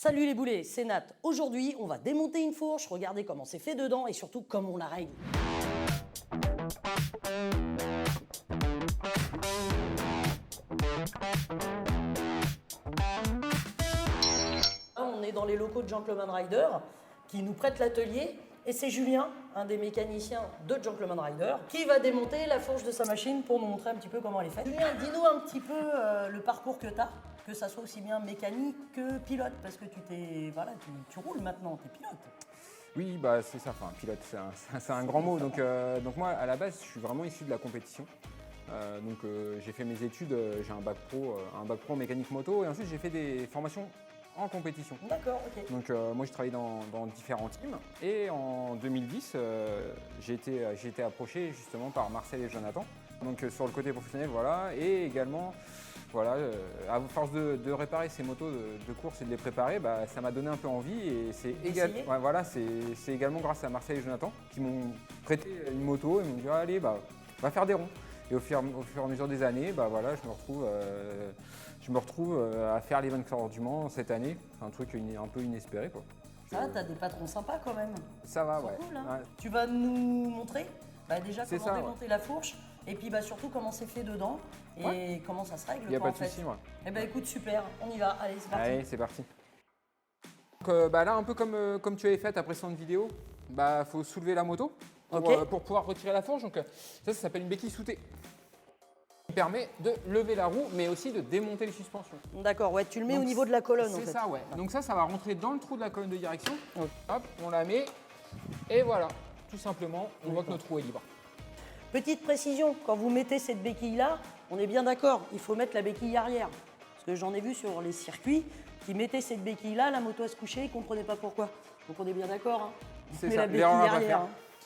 Salut les boulets, c'est Nat. Aujourd'hui, on va démonter une fourche, regarder comment c'est fait dedans et surtout comment on la règle. Là, on est dans les locaux de Gentleman Rider qui nous prête l'atelier et c'est Julien, un des mécaniciens de Gentleman Rider, qui va démonter la fourche de sa machine pour nous montrer un petit peu comment elle est faite. Julien, dis-nous un petit peu le parcours que tu as. Que ça soit aussi bien mécanique que pilote, parce que tu roules maintenant, tu es pilote. Oui, bah c'est ça, enfin pilote, c'est un grand mot. Donc moi, à la base, je suis vraiment issu de la compétition. J'ai fait mes études, j'ai un bac pro en mécanique moto, et ensuite j'ai fait des formations en compétition. D'accord, ok. Donc moi, je travaillais dans différents teams, et en 2010, j'ai été approché justement par Marcel et Jonathan. Donc sur le côté professionnel, voilà, et également. Voilà, à force de réparer ces motos de course et de les préparer, bah, ça m'a donné un peu envie et c'est également grâce à Marcel et Jonathan qui m'ont prêté une moto et m'ont dit allez, va faire des ronds. Et au fur et à mesure des années, bah, voilà, je me retrouve à faire les 24 heures du Mans cette année, un truc un peu inespéré, quoi. Ah, t'as des patrons sympas quand même. Ça va, ouais. Cool, hein. Ouais. Tu vas nous montrer déjà C'est comment ça, démonter la fourche et puis surtout comment c'est fait dedans et comment ça se règle. Il n'y a pas de souci, moi. Eh ben écoute, super, on y va, allez, c'est parti. Allez, c'est parti. Donc, là, un peu comme tu avais fait ta précédente vidéo, faut soulever la moto pour pouvoir retirer la fourche. Donc ça s'appelle une béquille soutée. Qui permet de lever la roue, mais aussi de démonter les suspensions. D'accord, ouais, tu le mets au niveau de la colonne en fait. C'est ça, ouais. Donc ça va rentrer dans le trou de la colonne de direction. Hop, on la met et voilà, tout simplement, on voit que notre roue est libre. Petite précision, quand vous mettez cette béquille-là, on est bien d'accord, il faut mettre la béquille arrière. Parce que j'en ai vu sur les circuits qui mettaient cette béquille-là, la moto à se coucher, ils ne comprenaient pas pourquoi. Donc on est bien d'accord, hein. C'est met ça, la béquille arrière.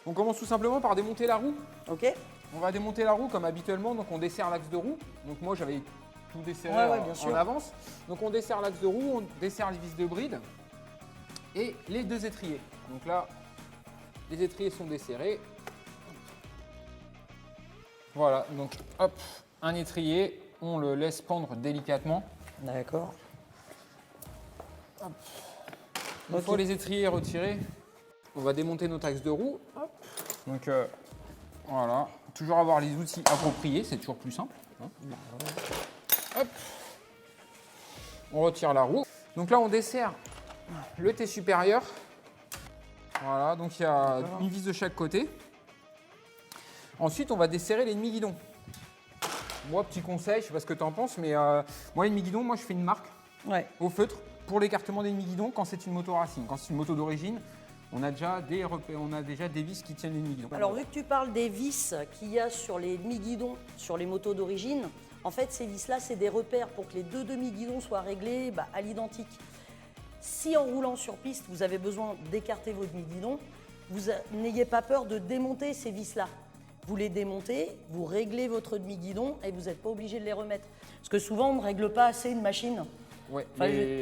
On commence tout simplement par démonter la roue. Ok. On va démonter la roue comme habituellement, donc on desserre l'axe de roue. Donc moi j'avais tout desserré en avance. Donc on desserre l'axe de roue, on desserre les vis de bride et les deux étriers. Donc là, les étriers sont desserrés. Voilà, donc hop, un étrier, on le laisse pendre délicatement. D'accord. Une fois les étriers retirés, on va démonter notre axe de roue. Hop. Donc voilà, toujours avoir les outils appropriés, c'est toujours plus simple. Hop. On retire la roue. Donc là, on dessert le T supérieur. Voilà, donc il y a une vis de chaque côté. Ensuite, on va desserrer les demi-guidons. Moi, petit conseil, je ne sais pas ce que tu en penses, mais moi, les demi-guidons, je fais une marque au feutre pour l'écartement des demi-guidons quand c'est une moto racing. Quand c'est une moto d'origine, on a déjà des vis qui tiennent les demi-guidons. Alors, vu que tu parles des vis qu'il y a sur les demi-guidons, sur les motos d'origine, en fait, ces vis-là, c'est des repères pour que les deux demi-guidons soient réglés à l'identique. Si en roulant sur piste, vous avez besoin d'écarter vos demi-guidons, vous n'ayez pas peur de démonter ces vis-là. Vous les démontez, vous réglez votre demi-guidon et vous n'êtes pas obligé de les remettre. Parce que souvent, on ne règle pas assez une machine. Oui,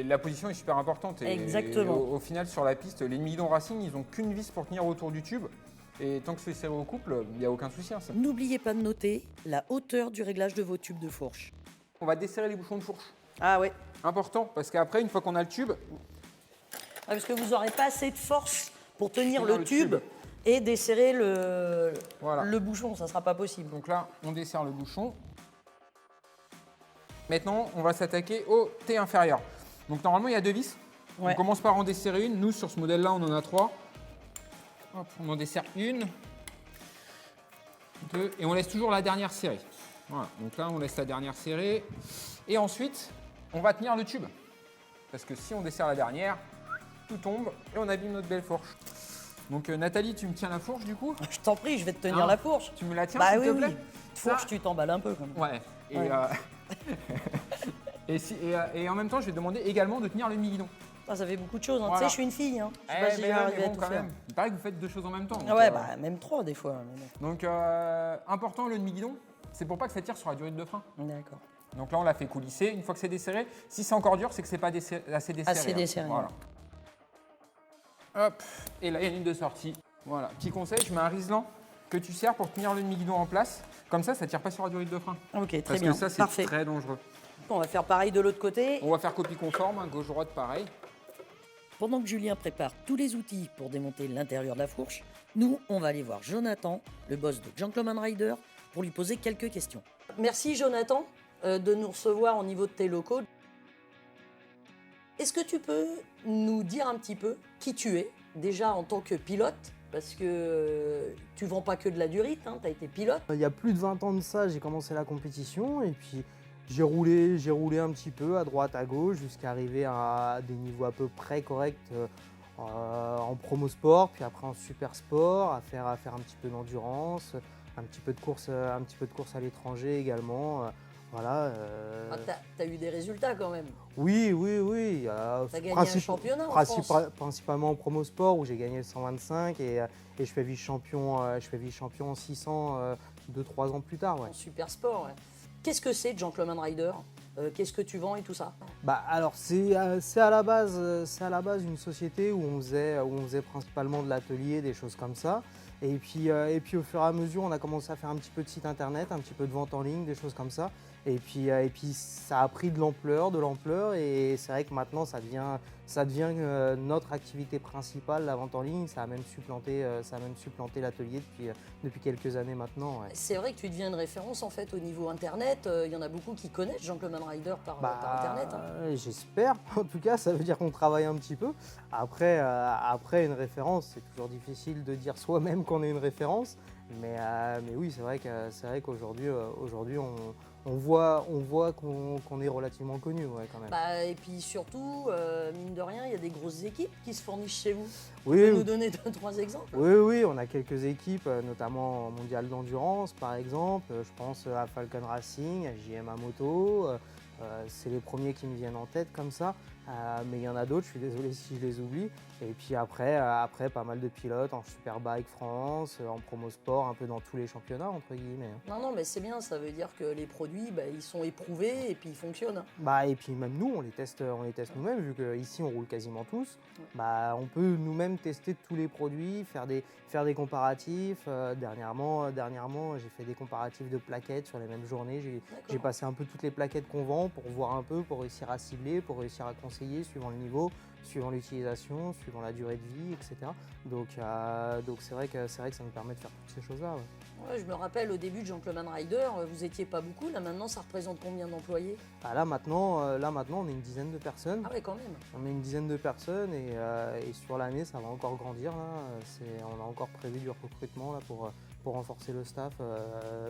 la position est super importante. Exactement. Au final, sur la piste, les demi-guidons racing, ils n'ont qu'une vis pour tenir autour du tube. Et tant que c'est serré au couple, il n'y a aucun souci. N'oubliez pas de noter la hauteur du réglage de vos tubes de fourche. On va desserrer les bouchons de fourche. Ah ouais. Important, parce qu'après, une fois qu'on a le tube… parce que vous n'aurez pas assez de force pour tenir le tube. Et desserrer le bouchon, ça ne sera pas possible. Donc là, on desserre le bouchon. Maintenant, on va s'attaquer au T inférieur. Donc normalement, il y a deux vis. Ouais. On commence par en desserrer une. Nous, sur ce modèle-là, on en a 3. Hop, on en dessert une, 2, et on laisse toujours la dernière serrée. Voilà, donc là, on laisse la dernière serrée. Et ensuite, on va tenir le tube. Parce que si on desserre la dernière, tout tombe et on abîme notre belle fourche. Donc Nathalie, tu me tiens la fourche du coup? Je t'en prie, je vais te tenir la fourche. Tu me la tiens s'il te plaît? Oui. Fourche, tu t'emballes un peu quand même. Ouais. Et en même temps, je vais te demander également de tenir le demi-guidon. Ah, ça fait beaucoup de choses. Hein. Voilà. Tu sais, je suis une fille. Hein. Je sais pas si j'arrive à tout faire. Il paraît que vous faites 2 choses en même temps. Donc, ouais, même 3 des fois. Donc important le demi-guidon, c'est pour pas que ça tire sur la durite de frein. D'accord. Donc là, on l'a fait coulisser. Une fois que c'est desserré, si c'est encore dur, c'est que c'est pas assez desserré. Assez desserré. Voilà. Hop, et là, il y a une ligne de sortie. Voilà, petit conseil, je mets un riselant que tu serres pour tenir le demi-guidon en place. Comme ça tire pas sur la durite de frein. Ok, très Parce bien. que ça, c'est très dangereux. On va faire pareil de l'autre côté. On va faire copie conforme, gauche-droite, pareil. pendant que Julien prépare tous les outils pour démonter l'intérieur de la fourche, nous, on va aller voir Jonathan, le boss de Gentleman Rider, pour lui poser quelques questions. Merci Jonathan de nous recevoir au niveau de tes locaux. Est-ce que tu peux nous dire un petit peu qui tu es, déjà en tant que pilote, parce que tu vends pas que de la durite, hein, tu as été pilote. Il y a plus de 20 ans de ça, j'ai commencé la compétition et puis j'ai roulé un petit peu à droite, à gauche, jusqu'à arriver à des niveaux à peu près corrects en promo sport, puis après en super sport, à faire un petit peu d'endurance, un petit peu de course à l'étranger également. Voilà. Ah, t'as eu des résultats quand même. Oui. T'as gagné un championnat en France. Principalement en promo sport où j'ai gagné le 125 et je fais vice-champion en 600 2-3 ans plus tard. Ouais. En super sport, ouais. Qu'est-ce que c'est Gentleman Rider? Qu'est-ce que tu vends et tout ça? Alors c'est à la base une société où on faisait principalement de l'atelier, des choses comme ça. Et puis au fur et à mesure, on a commencé à faire un petit peu de site internet, un petit peu de vente en ligne, des choses comme ça. Et puis ça a pris de l'ampleur et c'est vrai que maintenant ça devient notre activité principale, la vente en ligne. Ça a même supplanté l'atelier depuis quelques années maintenant. Ouais. C'est vrai que tu deviens une référence en fait au niveau internet. Il y en a beaucoup qui connaissent Gentleman Rider par internet. Hein. J'espère. En tout cas, ça veut dire qu'on travaille un petit peu. Après une référence, c'est toujours difficile de dire soi-même qu'on est une référence. Mais oui, c'est vrai qu'aujourd'hui, on voit qu'on est relativement connu, ouais, quand même. Et puis surtout, mine de rien, il y a des grosses équipes qui se fournissent chez vous. Oui, tu peux nous donner 2-3 exemples? Oui, on a quelques équipes, notamment Mondial d'Endurance, par exemple. Je pense à Falcon Racing, à JMA Moto. C'est les premiers qui me viennent en tête comme ça. Mais il y en a d'autres, je suis désolé si je les oublie. Et puis après, pas mal de pilotes en Superbike France, en promo sport, un peu dans tous les championnats, entre guillemets. Non, mais c'est bien, ça veut dire que les produits, ils sont éprouvés et puis ils fonctionnent. Et puis même nous, on les teste nous-mêmes, vu qu'ici on roule quasiment tous. Ouais. On peut nous-mêmes tester tous les produits, faire des comparatifs. Dernièrement, j'ai fait des comparatifs de plaquettes sur les mêmes journées. J'ai passé un peu toutes les plaquettes qu'on vend pour voir un peu, pour réussir à cibler, pour réussir à conseiller suivant le niveau, suivant l'utilisation, suivant la durée de vie, etc. Donc c'est vrai que ça nous permet de faire toutes ces choses-là. Ouais. Ouais, je me rappelle au début de Gentleman Rider, vous étiez pas beaucoup. Là maintenant, ça représente combien d'employés? Là maintenant, on est une dizaine de personnes. Ah ouais, quand même. On est une dizaine de personnes et sur l'année, ça va encore grandir. Là. On a encore prévu du recrutement là, pour renforcer le staff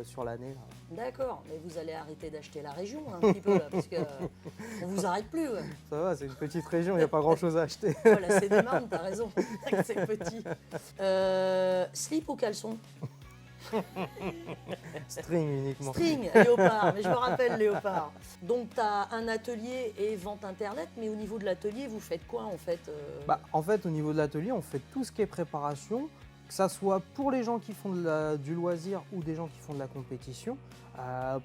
sur l'année. D'accord, mais vous allez arrêter d'acheter la région un petit peu là, parce qu'on vous arrête plus. Ouais. Ça va, c'est une petite région, il n'y a pas grand-chose à acheter. Voilà, c'est des marnes, t'as raison, c'est petit. Slip ou caleçon? String uniquement. String, léopard, mais je me rappelle léopard. Donc tu as un atelier et vente internet, mais au niveau de l'atelier, vous faites quoi en fait? En fait, au niveau de l'atelier, on fait tout ce qui est préparation, que ça soit pour les gens qui font du loisir ou des gens qui font de la compétition.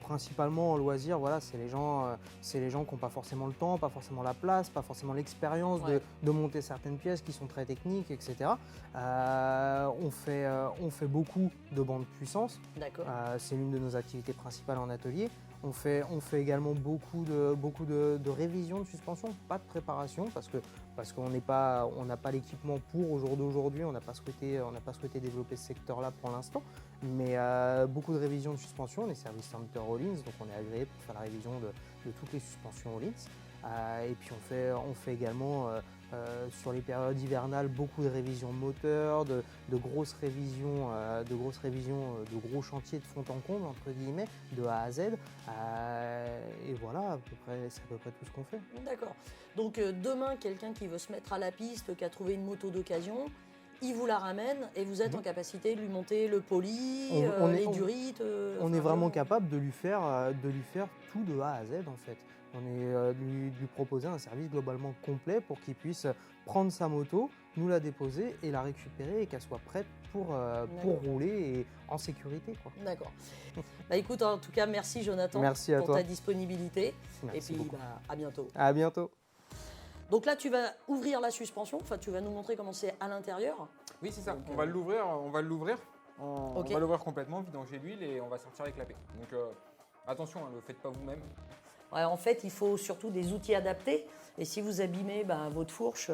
Principalement en loisir, voilà, c'est les gens qui n'ont pas forcément le temps, pas forcément la place, pas forcément l'expérience de monter certaines pièces qui sont très techniques, etc. On fait beaucoup de bandes puissance. D'accord. C'est l'une de nos activités principales en atelier. On fait également beaucoup de révisions de suspension, pas de préparation parce qu'on n'a pas l'équipement pour au jour d'aujourd'hui, on n'a pas souhaité développer ce secteur-là pour l'instant, mais beaucoup de révisions de suspension, on est service center Rollins, donc on est agréé pour faire la révision de toutes les suspensions Rollins. Et puis on fait également sur les périodes hivernales beaucoup de révisions moteurs, de grosses révisions, de gros chantiers de fond en comble entre guillemets, de A à Z. Et voilà, c'est à peu près tout ce qu'on fait. D'accord. Donc demain, quelqu'un qui veut se mettre à la piste, qui a trouvé une moto d'occasion, il vous la ramène et vous êtes en capacité de lui monter le poli, les durites. On est vraiment capable de lui faire tout de A à Z en fait. On est lui proposer un service globalement complet pour qu'il puisse prendre sa moto, nous la déposer et la récupérer et qu'elle soit prête pour rouler et en sécurité. D'accord. Écoute, en tout cas, merci Jonathan pour ta disponibilité. Merci et puis beaucoup. À bientôt. À bientôt. Donc là, tu vas ouvrir la suspension, tu vas nous montrer comment c'est à l'intérieur. Oui, c'est ça. Donc, on va l'ouvrir. On va l'ouvrir complètement, vidanger l'huile et on va sortir avec la paix. Donc attention, ne le faites pas vous-même. Ouais, en fait, il faut surtout des outils adaptés. Et si vous abîmez votre fourche,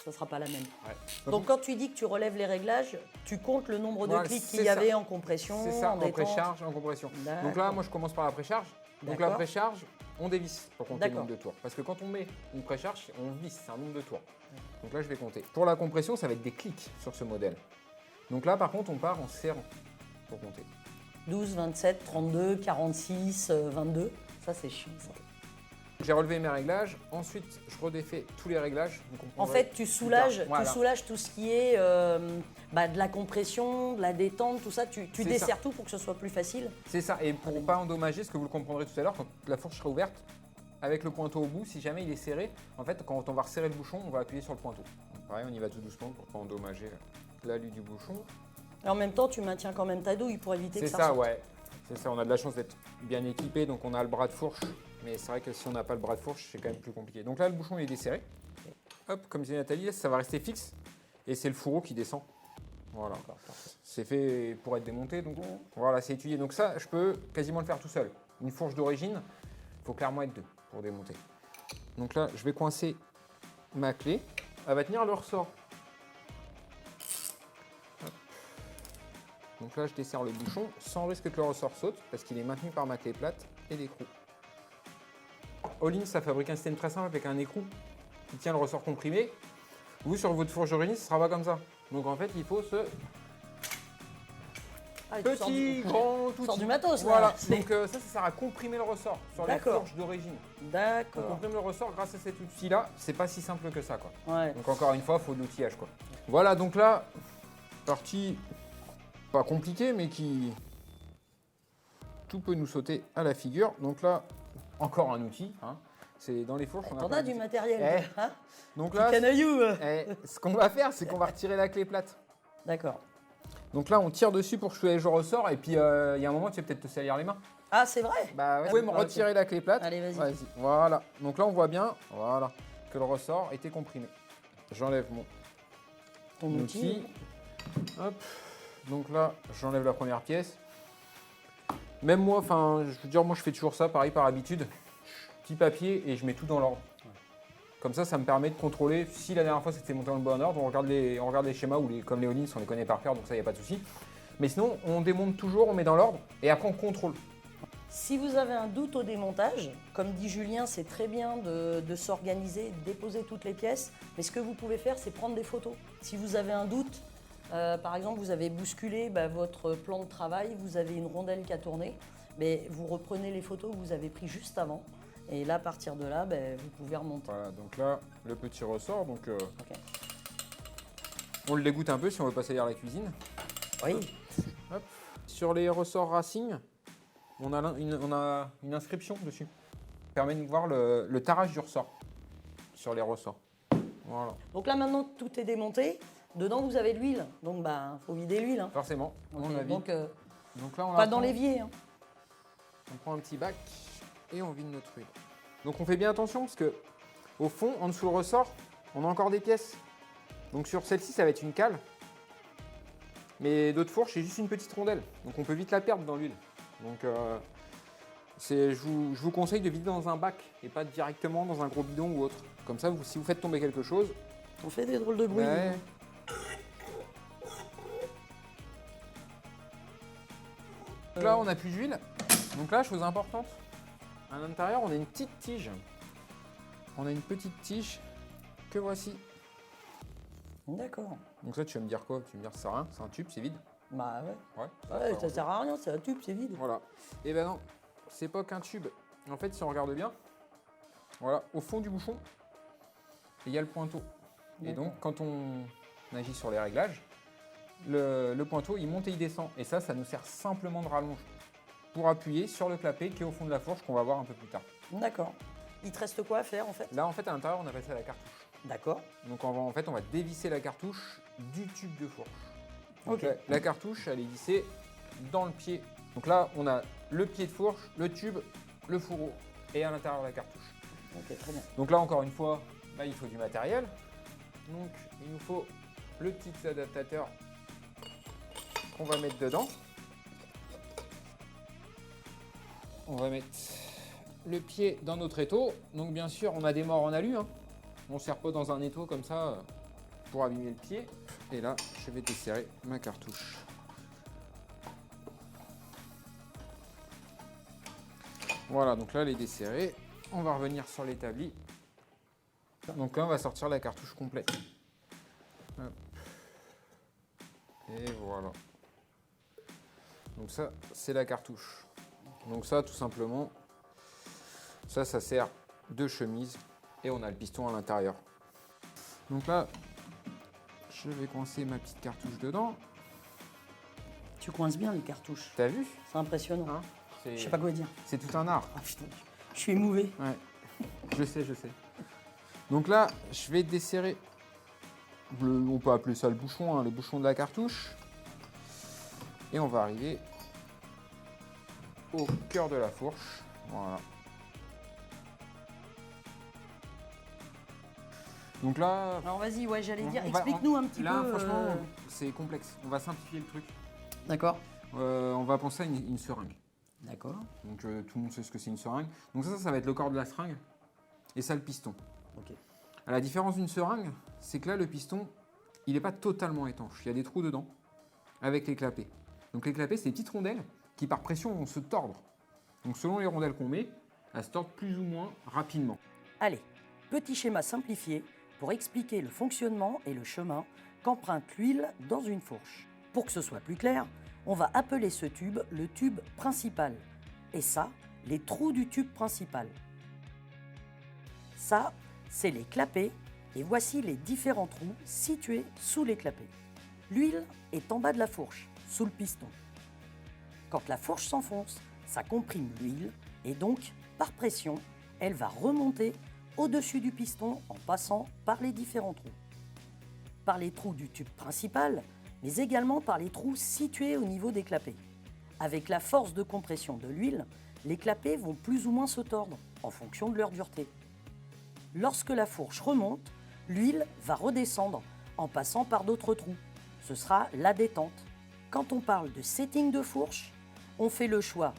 ça sera pas la même. Ouais. Donc quand tu dis que tu relèves les réglages, tu comptes le nombre de Voilà, clics c'est qu'il y ça. avait en compression, C'est ça, en en détente. précharge, en compression. Donc là, D'accord. moi, je commence par la précharge. Donc D'accord. la précharge, on dévisse pour compter le D'accord. nombre de tours. Parce que quand on met une précharge, on visse, c'est un nombre de tours. Donc là, je vais compter. Pour la compression, ça va être des clics sur ce modèle. Donc là, par contre, on part en serrant pour compter. 12, 27, 32, 46, 22. Ça, c'est chiant, ça. J'ai relevé mes réglages. Ensuite, je redéfais tous les réglages. Donc on En prendrait fait, tu soulages, plus tard. Voilà. tu soulages tout ce qui est de la compression, de la détente, tout ça. Tu C'est desserres ça. tout pour que ce soit plus facile. C'est ça. Et pour ne pas endommager, ce que vous le comprendrez tout à l'heure, quand la fourche sera ouverte, avec le pointeau au bout, si jamais il est serré, en fait, quand on va resserrer le bouchon, on va appuyer sur le pointeau. Donc, pareil, on y va tout doucement pour ne pas endommager l'alu du bouchon. Et en même temps, tu maintiens quand même ta douille pour éviter que C'est ça ça, ressorte. ouais. C'est ça, on a de la chance d'être bien équipé, donc on a le bras de fourche. Mais c'est vrai que si on n'a pas le bras de fourche, c'est quand même plus compliqué. Donc là, le bouchon il est desserré. Hop, comme disait Nathalie, ça va rester fixe. Et c'est le fourreau qui descend. Voilà. C'est fait pour être démonté, donc voilà, c'est étudié. Donc ça, je peux quasiment le faire tout seul. Une fourche d'origine, il faut clairement être deux pour démonter. Donc là, je vais coincer ma clé. Elle va tenir le ressort. Hop. Donc là, je desserre le bouchon sans risque que le ressort saute parce qu'il est maintenu par ma clé plate et l'écrou. All-in, ça fabrique un système très simple avec un écrou qui tient le ressort comprimé. Vous, sur votre fourche d'origine, ce ne sera pas comme ça. Donc en fait, il faut ce Ah, tu sors petit, du- grand tu sors outil. du matos, là. Voilà, C'est- donc ça sert à comprimer le ressort sur les D'accord. fourches d'origine. On D'accord. comprime le ressort grâce à cet outil-là. C'est pas si simple que ça, quoi. Ouais. Donc encore une fois, il faut de l'outillage, quoi. Voilà, donc là, partie pas compliquée, mais qui... Tout peut nous sauter à la figure. Donc là, encore un outil. Hein. C'est dans les fourches. on T'en plein as du d'outils. matériel, Eh. hein? Donc Petit là, canaillou. ce qu'on va faire, c'est qu'on va retirer la clé plate. D'accord. Donc là, on tire dessus pour que je ressort. Et puis, il y a un moment, tu vas peut-être te salir les mains. Ah, c'est vrai? Bah, vous pouvez me ok. retirer la clé plate. Allez, vas-y. Voilà. Donc là, on voit bien, voilà, que le ressort était comprimé. J'enlève mon Ton outil. outil. Hop. Donc là, j'enlève la première pièce. Même moi, enfin, je veux dire, moi, je fais toujours ça, pareil, par habitude. Petit papier et je mets tout dans l'ordre. Comme ça me permet de contrôler. Si la dernière fois c'était monté dans le bon ordre, on regarde les schémas ou comme les All-in, on les connaît par cœur, donc ça, il n'y a pas de souci. Mais sinon, on démonte toujours, on met dans l'ordre et après on contrôle. Si vous avez un doute au démontage, comme dit Julien, c'est très bien de s'organiser, de déposer toutes les pièces. Mais ce que vous pouvez faire, c'est prendre des photos. Si vous avez un doute, par exemple, vous avez bousculé votre plan de travail, vous avez une rondelle qui a tourné, mais vous reprenez les photos que vous avez prises juste avant. Et là, à partir de là, vous pouvez remonter. Voilà, donc là, le petit ressort, donc Ok. on le dégoûte un peu si on veut passer à la cuisine. Oui. Hop. Sur les ressorts Racing, on a une inscription dessus. Ça permet de voir le tarage du ressort sur les ressorts. Voilà, Donc là, maintenant que tout est démonté, dedans, vous avez de l'huile. Donc, faut vider l'huile. Hein. forcément, on Ok, la vide. donc, Donc là, on pas la dans prend. l'évier. Hein. On prend un petit bac et on vide notre huile. Donc on fait bien attention parce que au fond, en dessous le ressort, on a encore des pièces. Donc sur celle-ci, ça va être une cale. Mais d'autres fourches, c'est juste une petite rondelle. Donc on peut vite la perdre dans l'huile. Donc je vous conseille de vider dans un bac et pas directement dans un gros bidon ou autre. Comme ça, si vous faites tomber quelque chose, On fait des drôles de bruit. ouais. Donc là, on n'a plus d'huile. Donc là, chose importante, à l'intérieur, on a une petite tige. On a une petite tige que voici. D'accord. Donc ça, tu vas me dire quoi? Tu vas me dire, ça sert à rien, c'est un tube, c'est vide. Bah ouais. Ouais. Ouais, ça sert à rien, c'est un tube, c'est vide. Voilà. Et ben non, c'est pas qu'un tube. En fait, si on regarde bien, voilà, au fond du bouchon, il y a le pointeau. Et D'accord. donc, quand on agit sur les réglages, le pointeau, il monte et il descend. Et ça nous sert simplement de rallonge pour appuyer sur le clapet qui est au fond de la fourche qu'on va voir un peu plus tard. D'accord. Il te reste quoi à faire en fait? Là, en fait, à l'intérieur, on appelle ça la cartouche. D'accord. Donc, en fait, on va dévisser la cartouche du tube de fourche. Donc, Ok. la cartouche, elle est vissée dans le pied. Donc là, on a le pied de fourche, le tube, le fourreau et à l'intérieur la cartouche. Ok, très bien. Donc là, encore une fois, il faut du matériel. Donc, il nous faut le petit adaptateur qu'on va mettre dedans. On va mettre le pied dans notre étau. Donc, bien sûr, on a des morts en alu. Hein. On ne sert pas dans un étau comme ça. pour abîmer le pied. Et là, je vais desserrer ma cartouche. Voilà, donc là, elle est desserrée. On va revenir sur l'établi. Donc là, on va sortir la cartouche complète. Hop. Et voilà. Donc ça, c'est la cartouche. Donc ça, tout simplement, ça sert de chemise et on a le piston à l'intérieur. Donc là, je vais coincer ma petite cartouche dedans. Tu coinces bien les cartouches. T'as vu? C'est impressionnant. Hein, Je sais pas quoi dire. C'est tout un art. Ah putain, je suis émouvé. Ouais, je sais. Donc là, je vais desserrer, on peut appeler ça le bouchon, hein, les bouchons de la cartouche. Et on va arriver au cœur de la fourche. Voilà. Donc là, Alors vas-y, ouais, j'allais dire, on va- explique-nous un petit là, peu. franchement, c'est complexe. On va simplifier le truc. D'accord. On va penser à une seringue. D'accord. Donc tout le monde sait ce que c'est une seringue. Donc ça va être le corps de la seringue. Et ça, le piston. Ok. À la différence d'une seringue, c'est que là, le piston, il n'est pas totalement étanche. Il y a des trous dedans, avec les clapets. Donc les clapets, c'est des petites rondelles qui, par pression, vont se tordre. Donc selon les rondelles qu'on met, elles se tordent plus ou moins rapidement. Allez, petit schéma simplifié pour expliquer le fonctionnement et le chemin qu'emprunte l'huile dans une fourche. Pour que ce soit plus clair, on va appeler ce tube le tube principal. Et ça, les trous du tube principal. Ça, c'est les clapets et voici les différents trous situés sous les clapets. L'huile est en bas de la fourche, sous le piston. Quand la fourche s'enfonce, ça comprime l'huile et donc, par pression, elle va remonter au-dessus du piston en passant par les différents trous. Par les trous du tube principal, mais également par les trous situés au niveau des clapets. Avec la force de compression de l'huile, les clapets vont plus ou moins se tordre en fonction de leur dureté. Lorsque la fourche remonte, l'huile va redescendre en passant par d'autres trous. Ce sera la détente. Quand on parle de setting de fourche, on fait le choix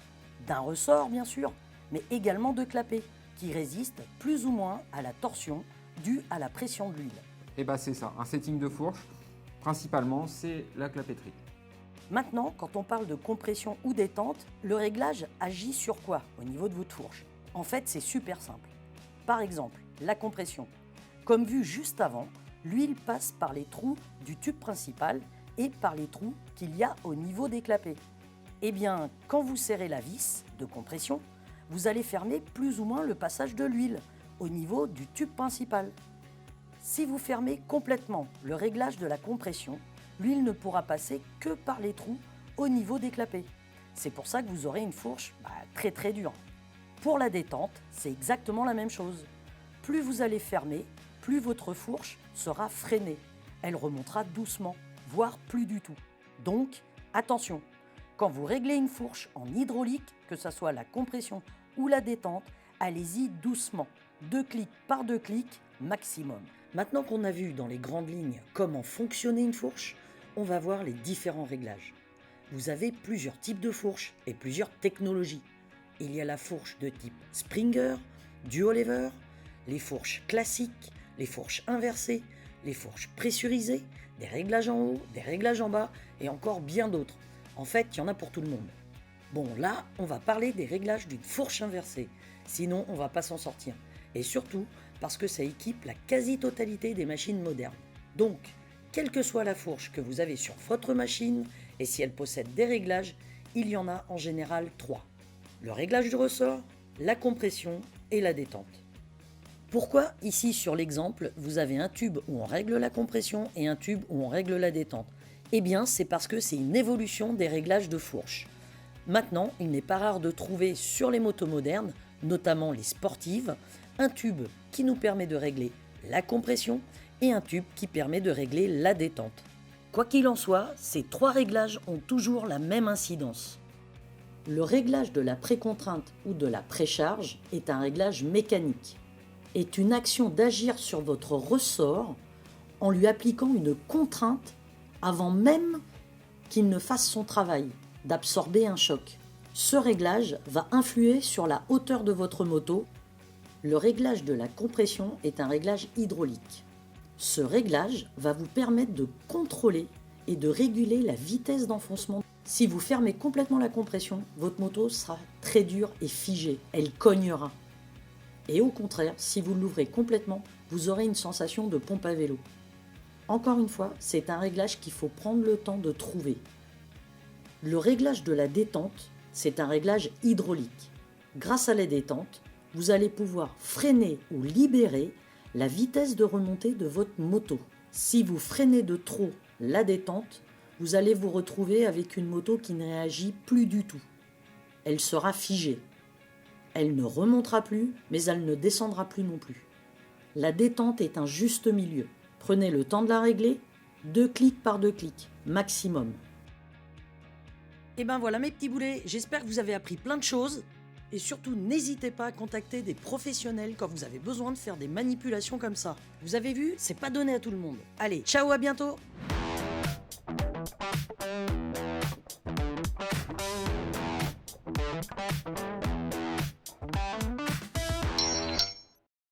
d'un ressort bien sûr, mais également de clapets qui résistent plus ou moins à la torsion due à la pression de l'huile. Et bah c'est ça, un setting de fourche, principalement, c'est la clapetterie. Maintenant, quand on parle de compression ou détente, le réglage agit sur quoi au niveau de votre fourche? En fait, c'est super simple. Par exemple, la compression. Comme vu juste avant, l'huile passe par les trous du tube principal et par les trous qu'il y a au niveau des clapets. Eh bien, quand vous serrez la vis de compression, vous allez fermer plus ou moins le passage de l'huile au niveau du tube principal. Si vous fermez complètement le réglage de la compression, l'huile ne pourra passer que par les trous au niveau des clapets. C'est pour ça que vous aurez une fourche très très dure. Pour la détente, c'est exactement la même chose. Plus vous allez fermer, plus votre fourche sera freinée. Elle remontera doucement, voire plus du tout. Donc, attention, quand vous réglez une fourche en hydraulique, que ce soit la compression ou la détente, allez-y doucement, 2 clics par 2 clics maximum. Maintenant qu'on a vu dans les grandes lignes comment fonctionnait une fourche, on va voir les différents réglages. Vous avez plusieurs types de fourches et plusieurs technologies. Il y a la fourche de type Springer, dual lever, les fourches classiques, les fourches inversées, les fourches pressurisées, des réglages en haut, des réglages en bas et encore bien d'autres. En fait, il y en a pour tout le monde. Bon, là, on va parler des réglages d'une fourche inversée. Sinon, on va pas s'en sortir. Et surtout, parce que ça équipe la quasi-totalité des machines modernes. Donc, quelle que soit la fourche que vous avez sur votre machine, et si elle possède des réglages, il y en a en général 3. Le réglage du ressort, la compression et la détente. Pourquoi ici sur l'exemple, vous avez un tube où on règle la compression et un tube où on règle la détente? Eh bien, c'est parce que c'est une évolution des réglages de fourche. Maintenant, il n'est pas rare de trouver sur les motos modernes, notamment les sportives, un tube qui nous permet de régler la compression et un tube qui permet de régler la détente. Quoi qu'il en soit, ces 3 réglages ont toujours la même incidence. Le réglage de la précontrainte ou de la précharge est un réglage mécanique, est une action d'agir sur votre ressort en lui appliquant une contrainte avant même qu'il ne fasse son travail, d'absorber un choc. Ce réglage va influer sur la hauteur de votre moto. Le réglage de la compression est un réglage hydraulique. Ce réglage va vous permettre de contrôler et de réguler la vitesse d'enfoncement. Si vous fermez complètement la compression, votre moto sera très dure et figée, elle cognera. Et au contraire, si vous l'ouvrez complètement, vous aurez une sensation de pompe à vélo. Encore une fois, c'est un réglage qu'il faut prendre le temps de trouver. Le réglage de la détente, c'est un réglage hydraulique. Grâce à la détente, vous allez pouvoir freiner ou libérer la vitesse de remontée de votre moto. Si vous freinez de trop la détente, vous allez vous retrouver avec une moto qui ne réagit plus du tout. Elle sera figée. Elle ne remontera plus, mais elle ne descendra plus non plus. La détente est un juste milieu. Prenez le temps de la régler, 2 clics par 2 clics, maximum. Et ben voilà mes petits boulets, j'espère que vous avez appris plein de choses. Et surtout, n'hésitez pas à contacter des professionnels quand vous avez besoin de faire des manipulations comme ça. Vous avez vu, c'est pas donné à tout le monde. Allez, ciao, à bientôt!